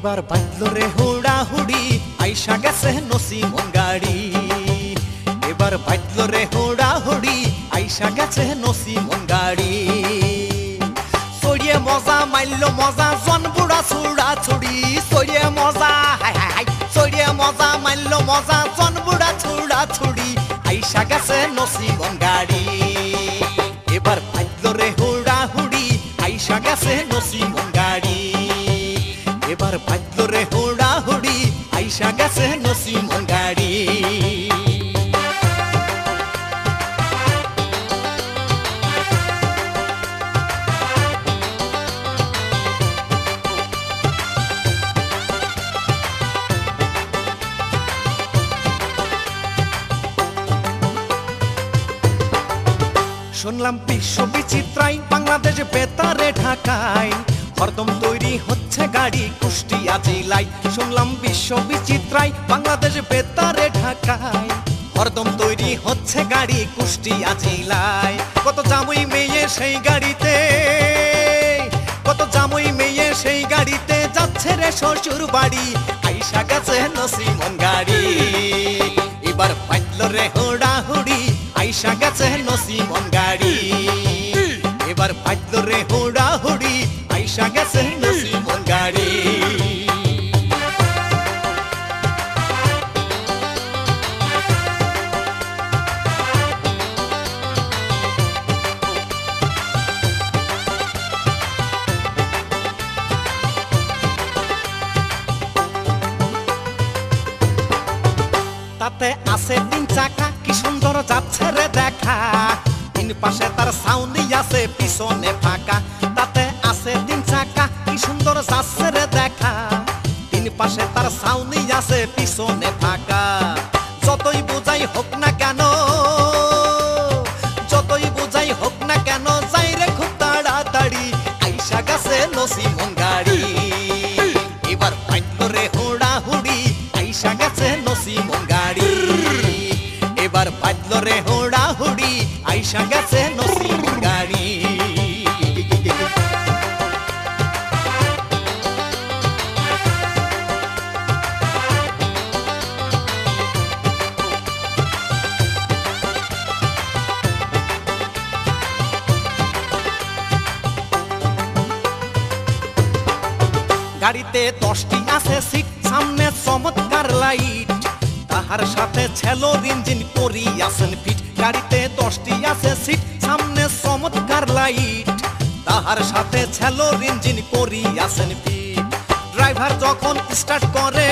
এবার বাজলো রে হুড়াহুড়ি আইসা গেছে নসিমন গাড়ি। এবার বাজলো রে হুড়াহুড়ি আইসা গেছে নসিমন গাড়ি। ছড়িয়ে মজা মাইল মজা জন বুড়া ছুড়া ছুড়ি। ছড়িয়ে মজা হাই হাই হাই ছড়িয়ে মজা মাইল মজা জন বুড়া ছুড়া ছুড়ি আইসা গেছে নসিমন গাড়ি। এবার বাজলো রে হুড়াহুড়ি আইসা গেছে নসিমন গাড়ি। এবার বাজলো রে হুড়াহুড়ি আইসা গেছে নসিমন গাড়ি। শুনলাম বিশ্ব বিচিত্রায় বাংলাদেশ বেতারে ঢাকায় হরদম তৈরি হচ্ছে গাড়ি কুষ্টিয়া জেলায়। শুনলাম বিশ্ব বিচিত্রায় বাংলাদেশ বেতারে ঢাকায় হরদম তৈরি হচ্ছে গাড়ি কুষ্টিয়া জেলায়। কত জামুই মেয়ে সেই গাড়িতে, কত জামুই মেয়ে সেই গাড়িতে যাচ্ছে রে শ্বশুর বাড়ি আইসা গেছে নসিমন গাড়ি। এবার বাজলো রে হুড়াহুড়ি আইসা গেছে নসিমন গাড়ি। এবার বাজলো রে হুড়াহুড়ি আইসা গেছে নসিমন গাড়ি। তাতে আছে তিন চাকা কি সুন্দর যাচ্ছে রে দেখা। তিন পাশে তার সাউন্ডই আছে পিছনে ফাঁকা। তাতে আছে তিন চাকা কি সুন্দর যাচ্ছে রে দেখা। তিন পাশে তার সাউন্ডই আছে পিছনে ফাঁকা। যতই বোঝাই হোক না কেন, যতই বোঝাই হোক না কেন যাই রে খুব তাড়াতাড়ি আইসা গেছে নসিমন গাড়ি। এবার বাজলো রে হুড়াহুড়ি আইসা গেছে নসিমন গাড়ি। এবার বাজলো রে হুড়াহুড়ি আইসা গেছে নসিমন গাড়ি। গাড়িতে 10টি আছে সিট, সামনে চমৎকার লাইট, তাহার সাথে ছেলোর ইঞ্জিন করি আছেন ফিট। গাড়িতে 10টি আছে সিট, সামনে চমৎকার লাইট, তাহার সাথে ছেলোর ইঞ্জিন করি আছেন ফিট। ড্রাইভার যখন স্টার্ট করে,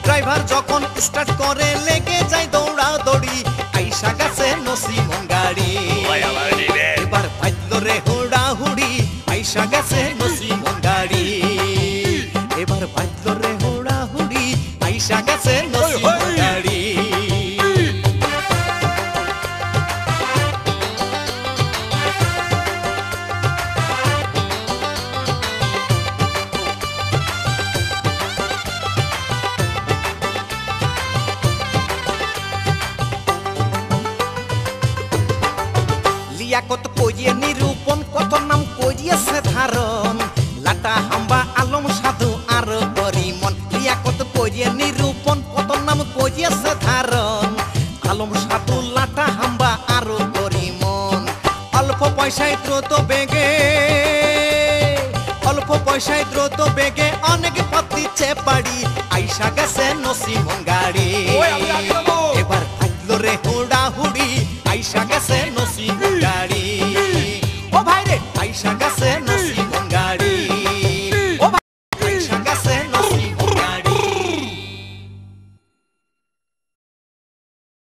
ড্রাইভার যখন স্টার্ট করে লেগে যায় দৌড়া দৌড়ি আইসা গেছে নসিমন গাড়ি। এবার বাজলো রে হুড়াহুড়ি আইসা গেছে নসিমন গাড়ি। এবার বাজলো রে হুড়াহুড়ি আইসা গেছে নসিমন গাড়ি। লিয়াকত কইয়ে নিরূপণ কত নাম কইয়েছে ধারণ, লাটা হাম্বা আলম সাধু আর করিমন। লিয়াকত কইয়ে নিরূপণ কত নাম কইয়েছে ধারণ, আলম সাধু লাটা হাম্বা আর করিমন। অল্প পয়সায় দ্রুত বেগে, অল্প পয়সায় দ্রুত বেগে অনেক পথ দিচ্ছে পাড়ি